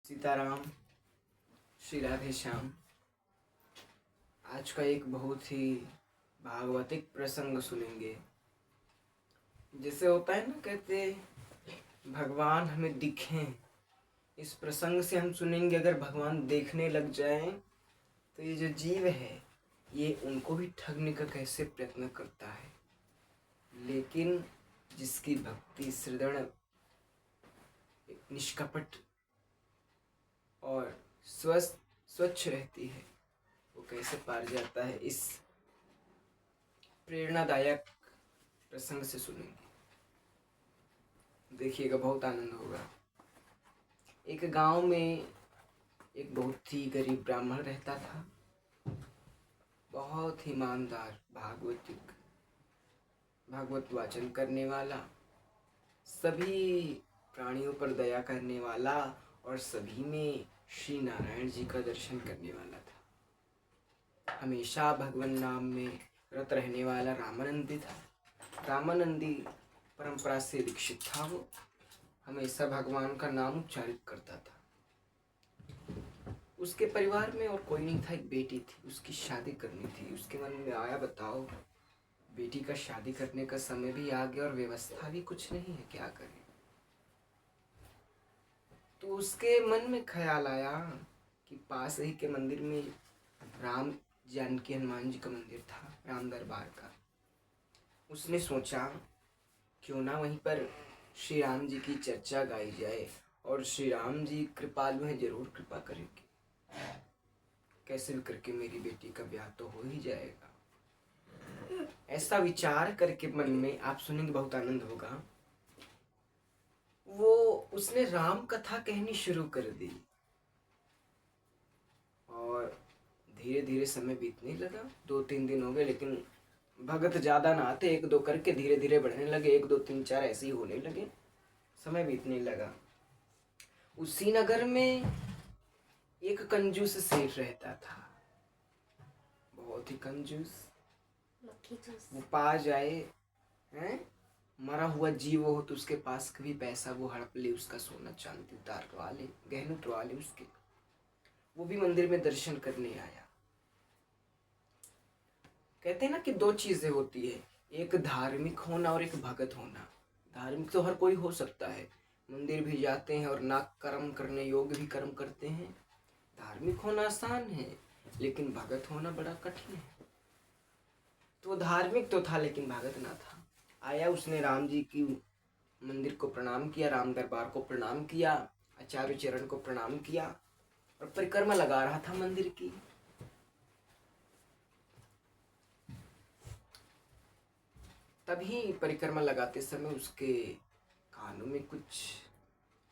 सीताराम, श्री राधे श्याम। आज का एक बहुत ही भागवतिक प्रसंग सुनेंगे। जैसे होता है ना, कहते भगवान हमें दिखें। इस प्रसंग से हम सुनेंगे, अगर भगवान देखने लग जाएं तो ये जो जीव है ये उनको भी ठगने का कैसे प्रयत्न करता है। लेकिन जिसकी भक्ति सृदृढ़, निष्कपट और स्वच्छ रहती है, वो कैसे पार जाता है, इस प्रेरणादायक प्रसंग से सुनेंगे। देखिएगा, बहुत आनंद होगा। एक गांव में एक बहुत ही गरीब ब्राह्मण रहता था। बहुत ईमानदार, भागवत वाचन करने वाला, सभी प्राणियों पर दया करने वाला और सभी में श्री नारायण जी का दर्शन करने वाला था। हमेशा भगवान नाम में रत रहने वाला रामानंदी था। रामानंदी परंपरा से दीक्षित था। वो हमेशा भगवान का नाम उच्चारित करता था। उसके परिवार में और कोई नहीं था। एक बेटी थी, उसकी शादी करनी थी। उसके मन में आया, बताओ बेटी का शादी करने का समय भी आ गया और व्यवस्था भी कुछ नहीं है, क्या करें। तो उसके मन में ख्याल आया कि पास ही के मंदिर में राम जानकी हनुमान जी का मंदिर था, राम दरबार का। उसने सोचा क्यों ना वहीं पर श्री राम जी की चर्चा गाई जाए, और श्री राम जी कृपालु हैं, जरूर कृपा करेंगे। कैसे भी करके मेरी बेटी का ब्याह तो हो ही जाएगा। ऐसा विचार करके मन में, आप सुनेंगे बहुत आनंद होगा, वो उसने राम कथा कहनी शुरू कर दी। और धीरे धीरे समय बीतने लगा। 2-3 दिन हो गए, लेकिन भगत ज्यादा ना आते, 1-2 करके धीरे धीरे बढ़ने लगे। 1 2 3 4 ऐसे ही होने लगे। समय बीतने लगा। उसी नगर में एक कंजूस सेठ रहता था, बहुत ही कंजूस। वो पा जाए, हैं, मरा हुआ जीव हो तो उसके पास कभी पैसा वो हड़प ले, उसका सोना चांदी उतारवा ले, गहने उतरवा ले उसके। वो भी मंदिर में दर्शन करने आया। कहते हैं ना कि 2 चीजें होती है, एक धार्मिक होना और एक भगत होना। धार्मिक तो हर कोई हो सकता है, मंदिर भी जाते हैं और नाक कर्म करने योग्य भी कर्म करते हैं। धार्मिक होना आसान है, लेकिन भगत होना बड़ा कठिन है। तो धार्मिक तो था लेकिन भगत ना था। आया, उसने राम जी की मंदिर को प्रणाम किया, राम दरबार को प्रणाम किया, आचार्य चरण को प्रणाम किया और परिक्रमा लगा रहा था मंदिर की। तभी परिक्रमा लगाते समय उसके कानों में कुछ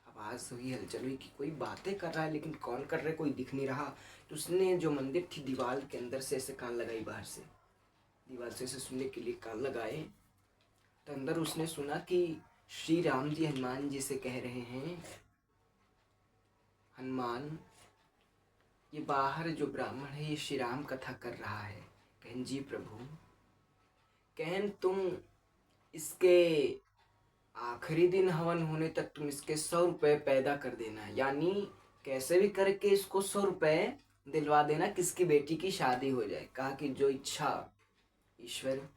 आवाज हुई, हलचल हुई कि कोई बातें कर रहा है, लेकिन कौन कर रहा है कोई दिख नहीं रहा। तो उसने, जो मंदिर थी, दीवार के अंदर से ऐसे कान लगाई, बाहर से दीवार से ऐसे सुनने के लिए कान लगाए। तो अंदर उसने सुना कि श्री राम जी हनुमान जी से कह रहे हैं, हनुमान, ये बाहर जो ब्राह्मण है ये श्री राम कथा कर रहा है। कहन जी प्रभु, कहन तुम इसके आखिरी दिन हवन होने तक तुम इसके 100 रुपये पैदा कर देना, यानी कैसे भी करके इसको 100 रुपये दिलवा देना, किसकी बेटी की शादी हो जाए। कहा कि जो इच्छा ईश्वर।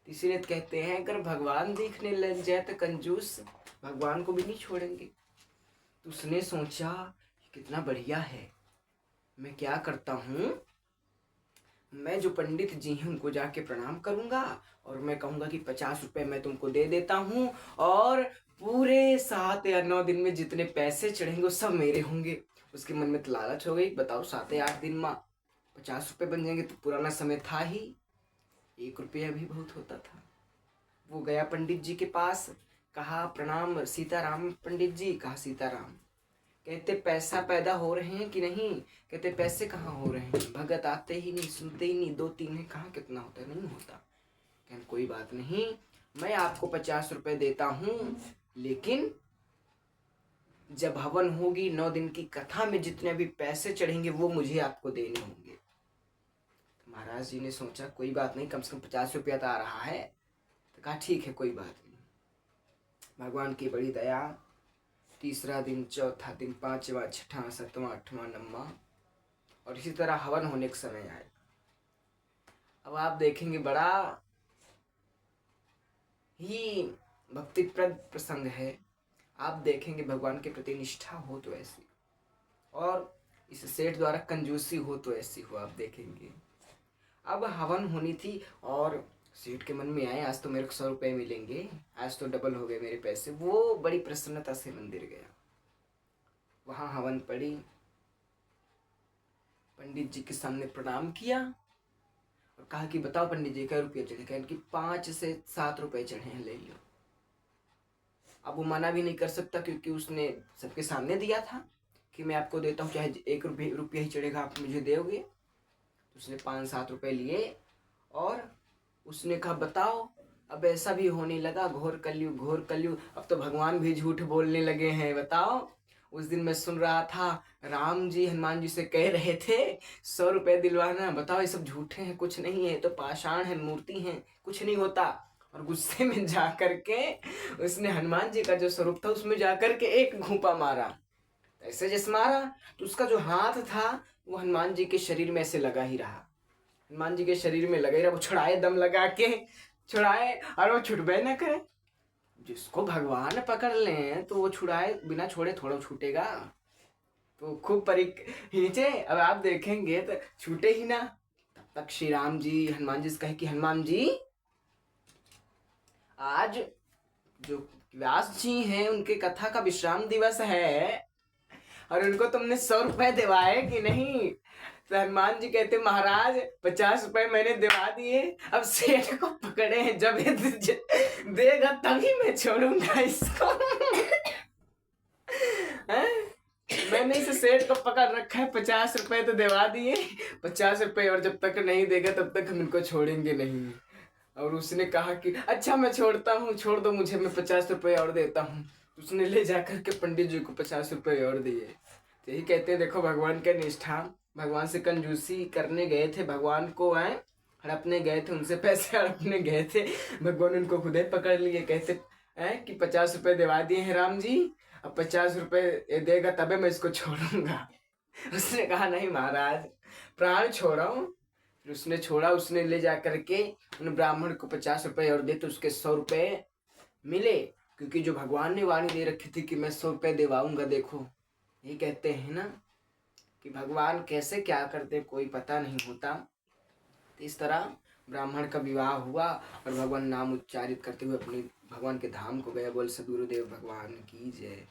इसीलिए कहते हैं, अगर भगवान देखने लग जाए तो कंजूस भगवान को भी नहीं छोड़ेंगे। तो उसने सोचा कितना बढ़िया है, मैं क्या करता हूँ, मैं जो पंडित जी हैं उनको जाके प्रणाम करूंगा और मैं कहूंगा कि 50 रुपये मैं तुमको दे देता हूँ, और पूरे 7 या 9 दिन में जितने पैसे चढ़ेंगे वो सब मेरे होंगे। उसके मन में तो लालच हो गई, बताओ 7 या 8 दिन में 50 रुपये बन जाएंगे। तो पुराना समय था ही, 1 रुपया भी बहुत होता था। वो गया पंडित जी के पास, कहा प्रणाम सीताराम पंडित जी। कहा सीताराम। कहते पैसा पैदा हो रहे हैं कि नहीं। कहते पैसे कहाँ हो रहे हैं, भगत आते ही नहीं, सुनते ही नहीं, 2-3 है, कहाँ कितना होता है, नहीं होता। कहते कोई बात नहीं, मैं आपको 50 रुपये देता हूँ, लेकिन जब हवन होगी 9 दिन की कथा में जितने भी पैसे चढ़ेंगे वो मुझे आपको देने होंगे। तो महाराज जी ने सोचा कोई बात नहीं, कम से कम 50 रुपया तो आ रहा है। तो कहा ठीक है, कोई बात नहीं। भगवान की बड़ी दया, तीसरा दिन, चौथा दिन, पांचवा, छठा, सातवां, आठवां, नौवां, और इसी तरह हवन होने के समय आए। अब आप देखेंगे बड़ा ही भक्तिप्रद प्रसंग है। आप देखेंगे भगवान के प्रति निष्ठा हो तो ऐसी, और इस सेठ द्वारा कंजूसी हो तो ऐसी हो, आप देखेंगे। अब हवन होनी थी और सेठ के मन में आए आज तो मेरे को 100 रुपये मिलेंगे, आज तो डबल हो गए मेरे पैसे। वो बड़ी प्रसन्नता से मंदिर गया, वहाँ हवन पड़ी, पंडित जी के सामने प्रणाम किया और कहा कि बताओ पंडित जी क्या रुपये चढ़े? कहा कि 5 से 7 रुपये चढ़े हैं, ले लो। अब वो मना भी नहीं कर सकता क्योंकि उसने सबके सामने दिया था कि मैं आपको देता हूँ, चाहे 1 रुपया ही चढ़ेगा, आप मुझे दोगे। तो उसने 5-7 रुपये लिए और उसने कहा बताओ। अब ऐसा भी होने लगा, घोर कलयुग, घोर कलयुग, अब तो भगवान भी झूठ बोलने लगे हैं। बताओ, उस दिन मैं सुन रहा था राम जी हनुमान जी से कह रहे थे 100 रुपये दिलवाना। बताओ ये सब झूठे हैं, कुछ नहीं है, तो पाषाण है, मूर्ति है, कुछ नहीं होता। और गुस्से में जा करके उसने हनुमान जी का जो स्वरूप था उसमें जा करके एक घूंपा मारा। ऐसे जैसे मारा तो उसका जो हाथ था वो हनुमान जी के शरीर में ऐसे लगा ही रहा, हनुमान जी के शरीर में लगा ही रहा। वो छुड़ाए, दम लगा के छुड़ाए और वो छुटबे न करे। जिसको भगवान पकड़ लें तो वो छुड़ाए बिना छोड़े थोड़ा छूटेगा। तो खूब खींचे। अब आप देखेंगे तो छूटे ही ना। तब तक श्री राम जी हनुमान जी से कहे कि हनुमान जी, आज जो व्यास जी हैं उनके कथा का विश्राम दिवस है और उनको तुमने 100 रुपए दिवाए कि नहीं? तो हनुमान जी कहते महाराज 50 रुपए मैंने दिवा दिए, अब सेठ को पकड़े हैं, जब ये देगा तभी मैं छोड़ूंगा इसको। मैंने इस सेठ को पकड़ रखा है, 50 रुपए तो दिवा दिए, 50 रुपए और जब तक नहीं देगा तब तक हम इनको छोड़ेंगे नहीं। और उसने कहा कि अच्छा मैं छोड़ता हूँ, छोड़ दो मुझे, मैं 50 रुपये और देता हूँ। उसने ले जाकर के पंडित जी को 50 रुपये और दिए। तो यही कहते हैं, देखो भगवान का निष्ठा। भगवान से कंजूसी करने गए थे, भगवान को हड़पने गए थे, उनसे पैसे हड़पने गए थे, भगवान उनको खुद ही पकड़ लिए। कहते हैं कि 50 रुपये दिवा दिए हैं राम जी, अब 50 रुपये देगा तबे मैं इसको छोड़ूंगा। उसने कहा नहीं महाराज, प्राण छोड़ो। फिर उसने छोड़ा, उसने ले जा करके उन ब्राह्मण को 50 रुपये और दे तो उसके 100 रुपये मिले, क्योंकि जो भगवान ने वाणी दे रखी थी कि मैं 100 रुपये दिवाऊंगा। देखो ये कहते हैं ना कि भगवान कैसे क्या करते कोई पता नहीं होता। तो इस तरह ब्राह्मण का विवाह हुआ और भगवान नाम उच्चारित करते हुए अपने भगवान के धाम को गया। बोल सद्गुरुदेव भगवान की जय।